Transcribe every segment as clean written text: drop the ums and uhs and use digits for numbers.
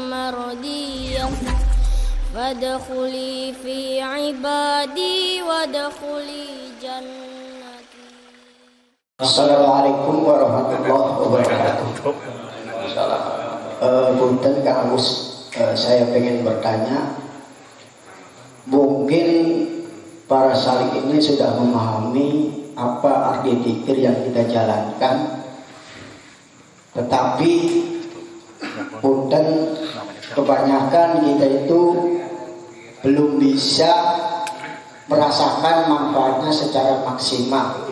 mardiyah fadkhuli fi ibadi wadkhuli jannati. Assalamualaikum warahmatullahi wabarakatuh. Punten Kang Agus, saya pengen bertanya, mungkin para salik ini sudah memahami apa arti zikir yang kita jalankan, tetapi punten kebanyakan kita itu belum bisa merasakan manfaatnya secara maksimal.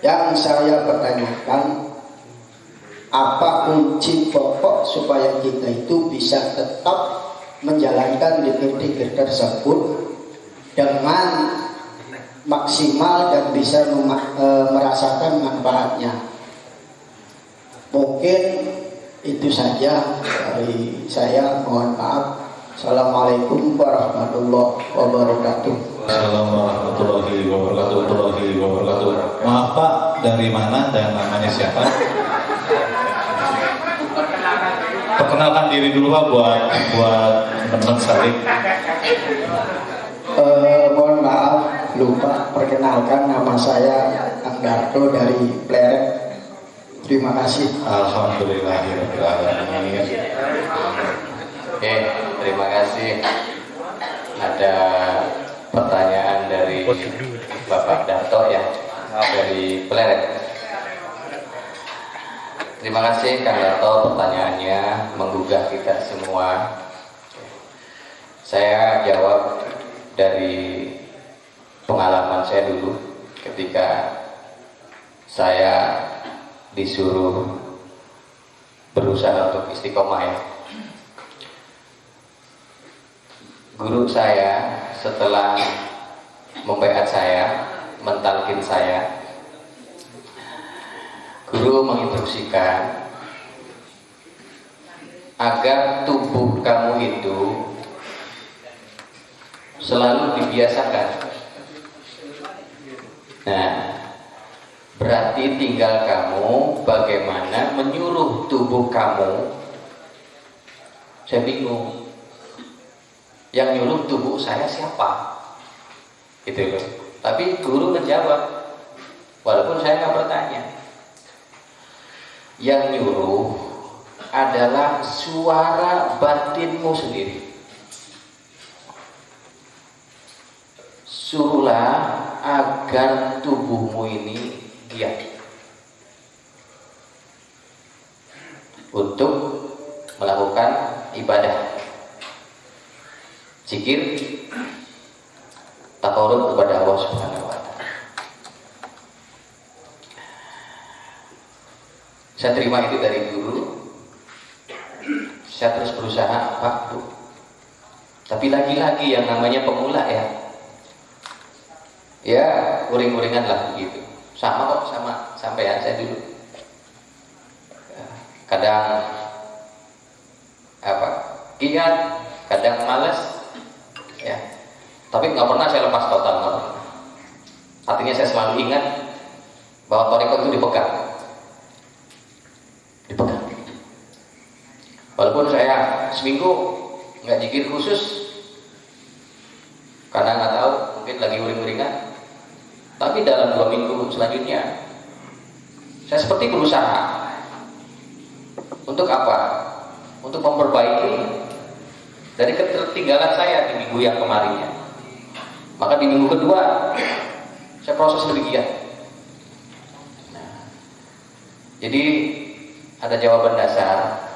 Yang saya pertanyakan, apa kunci pokok supaya kita itu bisa tetap menjalankan zikir-zikir tersebut dengan maksimal dan bisa merasakan manfaatnya? Mungkin itu saja dari saya, mohon maaf. Assalamualaikum warahmatullahi wabarakatuh. Assalamualaikum warahmatullahi wabarakatuh. Maaf Pak, dari mana dan namanya siapa? Perkenalkan diri dulu Pak buat teman-teman salik. Mohon maaf, lupa perkenalkan, nama saya Anggarto dari Pleret. Terima kasih. Alhamdulillahirrahmanirrahim. Oke, terima kasih. Ada pertanyaan dari Bapak Darto ya, dari Pleret. Terima kasih Kang Darto, pertanyaannya menggugah kita semua. Saya jawab dari pengalaman saya dulu ketika saya disuruh berusaha untuk istiqomah ya. Guru saya setelah membaiat saya, mentalkin saya, guru menginstruksikan agar tubuh kamu itu selalu dibiasakan. Nah, berarti tinggal kamu bagaimana menyuruh tubuh kamu. Saya bingung, yang nyuruh tubuh saya siapa? Gitu loh. Tapi guru menjawab, walaupun saya nggak bertanya. Yang nyuruh adalah suara batinmu sendiri. Suruhlah agar tubuhmu ini giat untuk melakukan ibadah, zikir, takarrub kepada Allah Subhanahu wa Ta'ala. Saya terima itu dari guru. Saya terus berusaha, Pak, Bu. Tapi lagi-lagi yang namanya pemula ya uring-uringan lah begitu. Sama kok, sama sampean saya dulu. Kadang giat, kadang malas, ya. Tapi nggak pernah saya lepas total, nggak pernah. Artinya saya selalu ingat bahwa thariqah itu dipegang. Walaupun saya seminggu nggak zikir khusus karena nggak tahu, mungkin lagi uring-uringan. Tapi dalam 2 minggu selanjutnya saya seperti berusaha. Untuk apa? Untuk memperbaiki dari ketertinggalan saya di minggu yang kemarinnya. Maka di minggu kedua saya proses lebih giat. Jadi ada jawaban dasar,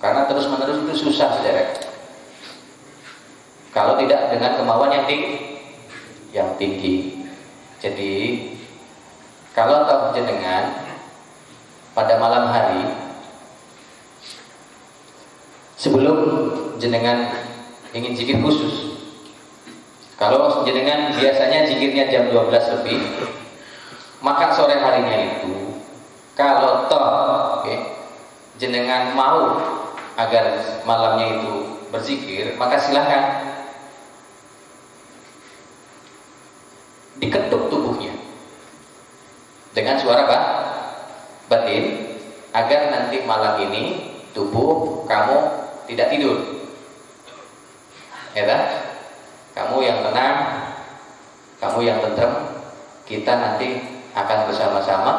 karena terus-menerus itu susah, saudara. Kalau tidak dengan kemauan yang tinggi. Jadi kalau toh jenengan pada malam hari sebelum jenengan ingin zikir khusus, kalau jenengan biasanya zikirnya jam 12 lebih, maka sore harinya itu kalau toh jenengan mau agar malamnya itu berzikir, maka silahkan diketuk tubuhnya dengan suara batin agar nanti malam ini tubuh kamu tidak tidur, ya kan? Kamu yang tenang, kamu yang tentrem, kita nanti akan bersama-sama,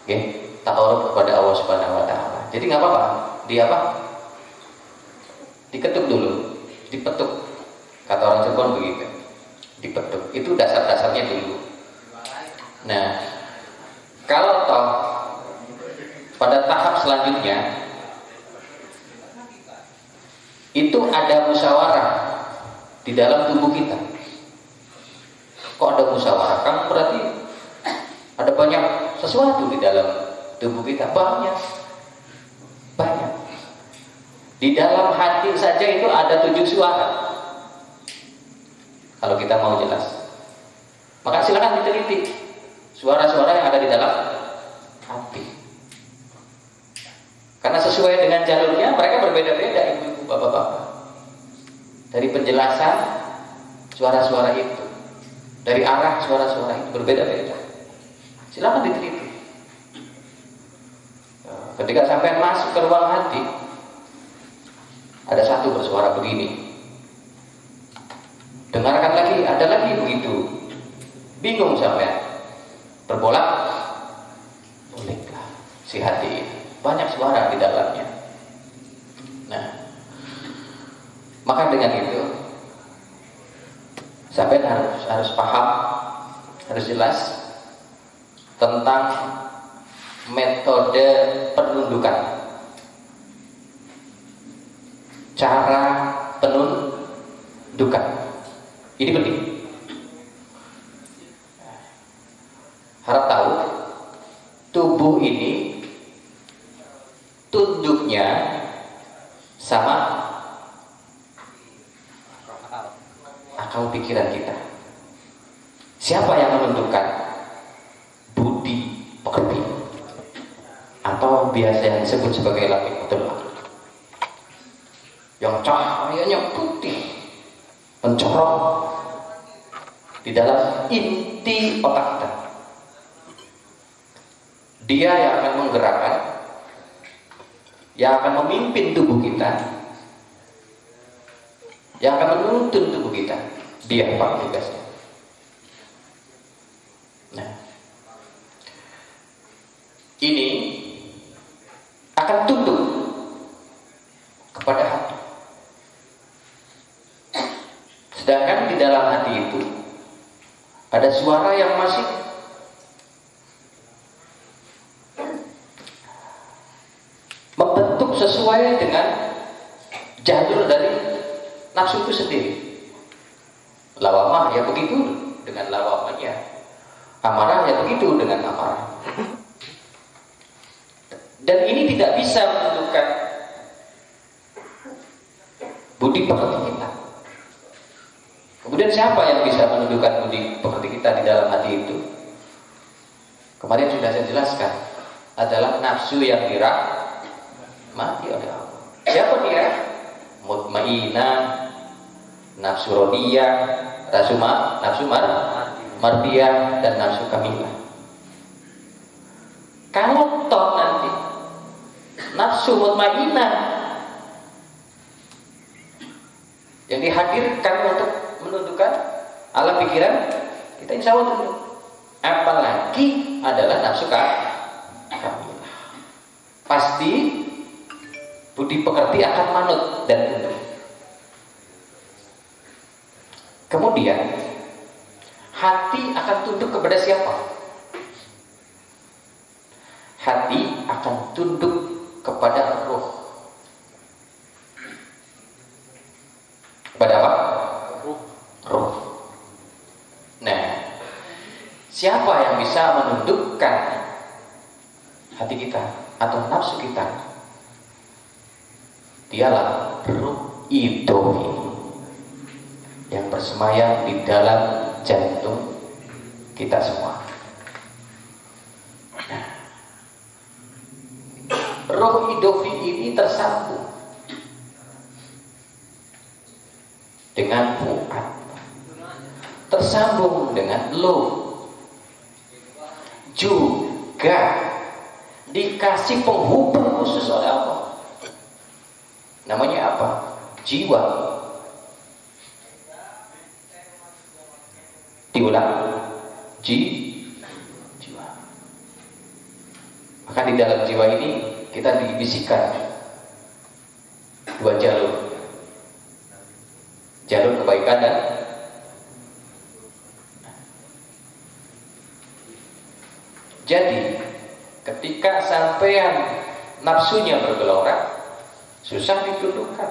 ya, ta'aruf kepada Allah Subhanahu Wa Taala. Jadi nggak apa-apa, diketuk dulu, dipetuk, kata orang Cirebon begitu, dipetuk. Itu dasar-dasarnya dulu. Nah, kalau toh pada tahap selanjutnya itu ada musyawarah di dalam tubuh kita. Kok ada musyawarah? Kan berarti ada banyak sesuatu di dalam tubuh kita. Banyak. Di dalam hati saja itu ada 7 suara. Kalau kita mau jelas, maka silakan diteliti suara-suara yang ada di dalam hati. Karena sesuai dengan jalurnya mereka berbeda-beda, ibu-ibu, bapak-bapak. Dari penjelasan suara-suara itu, dari arah suara-suara itu berbeda-beda. Silakan diteliti. Ketika sampai masuk ke ruang hati, ada satu bersuara begini, dengarkan lagi, ada lagi begitu, bingung sampai berbolak baliklah si hati, banyak suara di dalamnya. Nah, maka dengan itu sampai harus paham, harus jelas tentang metode penundukan, cara penundukan. Ini penting. Harap tahu, tubuh ini tunduknya sama akal pikiran kita. Siapa yang menundukkan? Budi pekerti, atau biasa yang disebut sebagai lakitul akal, yang cahayanya putih mencorong di dalam inti otak kita. Dia yang akan menggerakkan, yang akan memimpin tubuh kita, yang akan menuntun tubuh kita. Dia Pak tugasnya. Nah, ini akan tunduk kepada hati. Sedangkan di dalam hati itu ada suara yang masih membentuk sesuai dengan jalur dari nafsu itu sendiri. Lawamah ya begitu dengan lawamahnya, amarah ya begitu dengan amarah. Dan ini tidak bisa menentukan budi pekerti kita. Kemudian siapa yang bisa menundukkan budi pekerti kita di dalam hati itu? Kemarin sudah saya jelaskan, adalah nafsu yang dirahmati oleh Allah. Siapa dia? Mutmainah, nafsu rodiyah, nafsu mardiyah, dan nafsu kamilah. Kalau toh nanti nafsu mutmainah yang dihadirkan untuk menundukkan alam pikiran kita, insya Allah tunduk. Apalagi adalah nafsu kamilah, pasti budi pekerti akan manut dan tunduk. Kemudian hati akan tunduk kepada siapa? Hati akan tunduk kepada roh. Kepada apa? Roh. Nah, siapa yang bisa menundukkan hati kita atau nafsu kita? Dialah ruh idomi yang bersemayam di dalam jantung kita semua. Nah, roh idomi ini tersambung dengan fuad, tersambung dengan lo, juga dikasih penghubung khusus oleh Allah. Namanya apa? Jiwa. Diulang. Jiwa. Maka di dalam jiwa ini kita dibisikkan dua jalur. Jalur kebaikan dan jadi ketika sampean nafsunya bergelora, susah ditundukkan.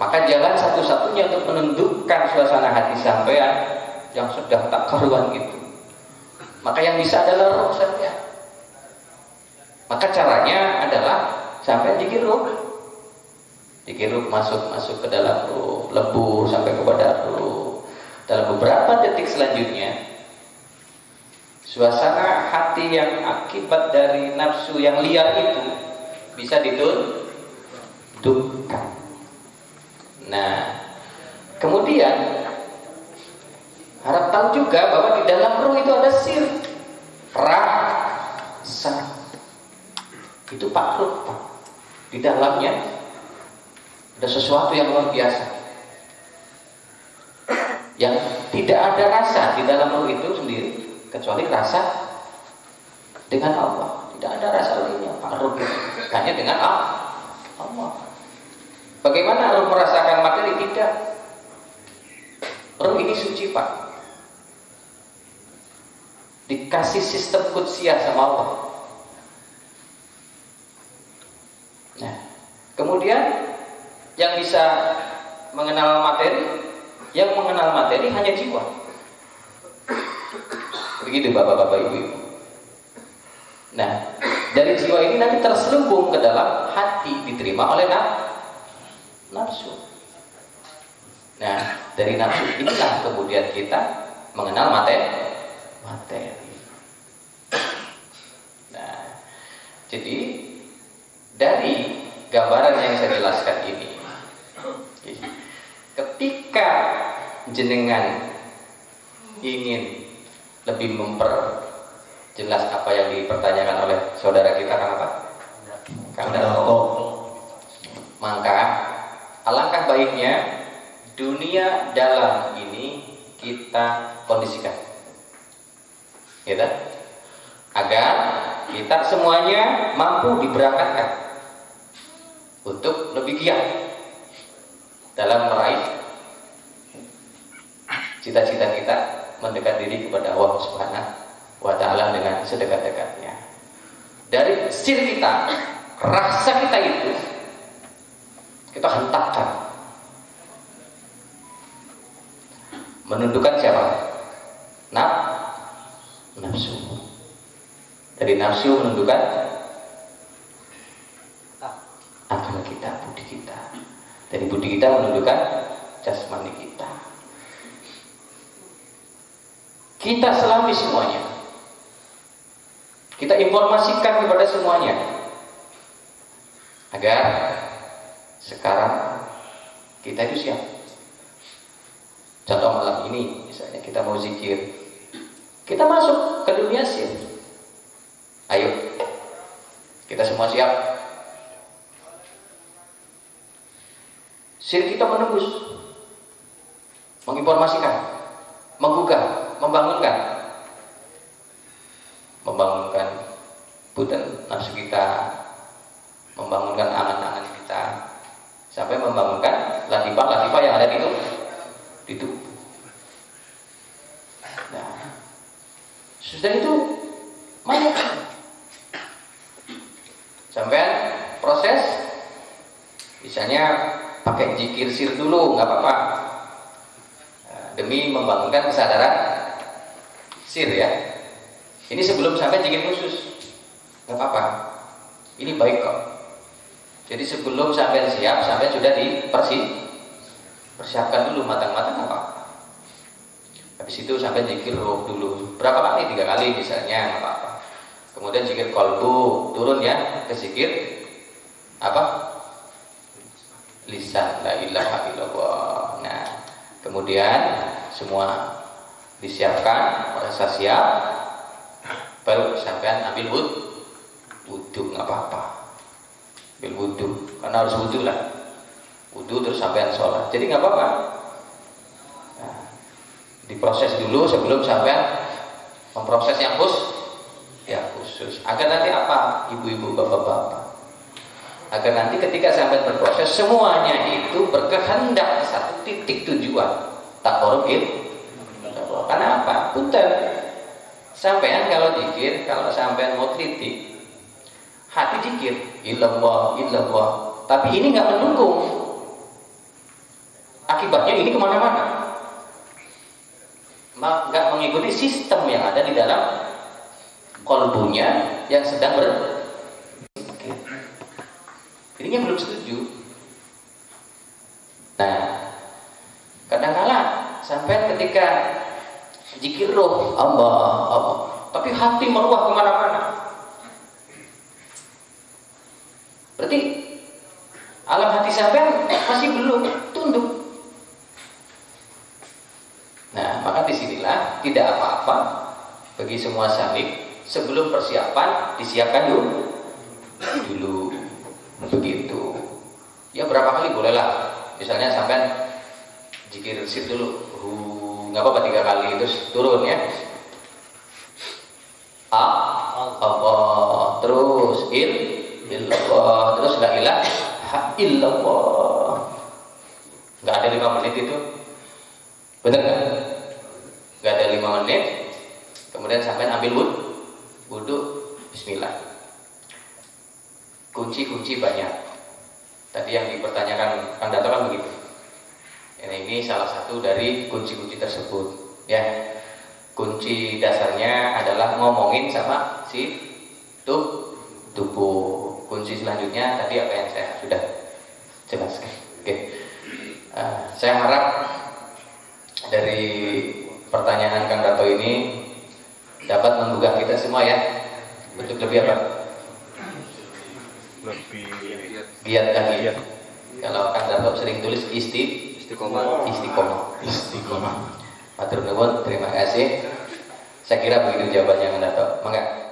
Maka jalan satu-satunya untuk menundukkan suasana hati sampean yang sudah tak karuan itu, maka yang bisa adalah roh saja. Maka caranya adalah sampai dikirup masuk ke dalam roh, lebur sampai kepada roh. Dalam beberapa detik selanjutnya, suasana hati yang akibat dari nafsu yang liar itu bisa ditundukkan. Nah, kemudian harap tahu juga bahwa di dalam roh itu ada sir, rasa. Itu Pak Ruh, Pak. Di dalamnya ada sesuatu yang luar biasa, yang tidak ada rasa di dalam roh itu sendiri kecuali rasa dengan Allah. Tidak ada rasa lainnya, Pak Ruh. Hanya dengan Allah. Bagaimana roh merasakan materi? Tidak. Roh ini suci, Pak. Dikasih sistem kudsiyah sama Allah. Nah, kemudian yang bisa mengenal materi, yang mengenal materi hanya jiwa. Begitu Bapak-bapak, Ibu-ibu. Nah, dari jiwa ini nanti terselubung ke dalam hati, diterima oleh nafsu. Nah, dari nafsu inilah kemudian kita mengenal materi. Nah, jadi dari gambaran yang saya jelaskan ini, ketika jenengan ingin lebih memperjelas apa yang dipertanyakan oleh saudara kita, Kang Darto, maka alangkah baiknya dunia dalam ini kita kondisikan, gitu, agar kita semuanya mampu diberangkatkan untuk lebih giat dalam meraih cita-cita kita mendekat diri kepada Allah Subhanahu wa Ta'ala dengan sedekat-dekatnya. Dari sir kita, rasa kita itu kita hentakkan, menundukkan siapa? Nafsu. Dari nafsu menundukkan akal kita, budi kita. Dari budi kita menundukkan jasmani kita. Kita selami semuanya. Kita informasikan kepada semuanya, agar sekarang kita itu siap. Contoh malam ini, misalnya kita mau zikir, kita masuk ke dunia sir. Ayo, kita semua siap. Sir kita menembus, menginformasikan, menggugah, membangunkan budan nafsu kita, membangunkan angan-angan kita, sampai membangunkan latifah-latifah yang ada di tubuh. Nah, sudah itu banyak. Sampai proses, misalnya pakai zikir sir dulu, nggak apa-apa, demi membangunkan kesadaran sir ya. Ini sebelum sampai zikir khusus, nggak apa-apa. Ini baik kok. Jadi sebelum sampai siap, sampai sudah persiapkan dulu matang-matang, nggak apa-apa. Habis itu sampai zikir roh dulu. Berapa kali? 3 kali misalnya, nggak apa-apa. Kemudian zikir kolbu, turun ya ke zikir apa? Lisan, la ilaha illallah. Nah, kemudian semua disiapkan, merasa siap, baru sampean ambil Wudhu nggak apa-apa, ambil wudhu, karena harus wudhu lah. Wudhu terus sampean sholat, jadi nggak apa-apa. Nah, diproses dulu sebelum sampean memproses yang khusus. Agar nanti apa, ibu-ibu, bapak-bapak? Agar nanti ketika sampean berproses semuanya itu berkehendak satu titik tujuan. Taqarrub itu. Karena apa? Punten. Sampean kalau zikir, kalau sampean mau kritik, hati zikir, illallah, illallah. Tapi ini nggak mendukung. Akibatnya ini kemana-mana. Nggak mengikuti sistem yang ada di dalam kolbunya yang sedang berzikir. Jadinya belum setuju. Nah, kadang-kala sampai ketika zikir roh Allah, tapi hati meluah kemana-mana. Berarti alam hati sampai masih belum tunduk. Nah, maka disinilah tidak apa-apa bagi semua salik sebelum persiapan disiapkan dulu. Begitu. Ya berapa kali bolehlah. Misalnya sampai zikir sip dulu. Nggak apa-apa 3 kali terus turun ya. Allah, terus illallah, terus la ilaha illallah. Nggak ada 5 menit itu. Benar nggak? Nggak ada 5 menit. Kemudian sampai ambil wudhu, bismillah. Kunci-kunci banyak. Tadi yang dipertanyakan Kang Dato kan begitu. Ini salah satu dari kunci-kunci tersebut. Ya, kunci dasarnya adalah ngomongin sama si tubuh. Kunci selanjutnya tadi apa yang saya sudah jelaskan. Oke. Saya harap dari pertanyaan Kang Dato ini dapat menggugah kita semua ya untuk lebih apa? Lebih giat lagi. Kalau Kang Dato sering tulis istiqomah. Matur nuwun, terima kasih. Saya kira begitu jawabannya Kang Dato. Mangga.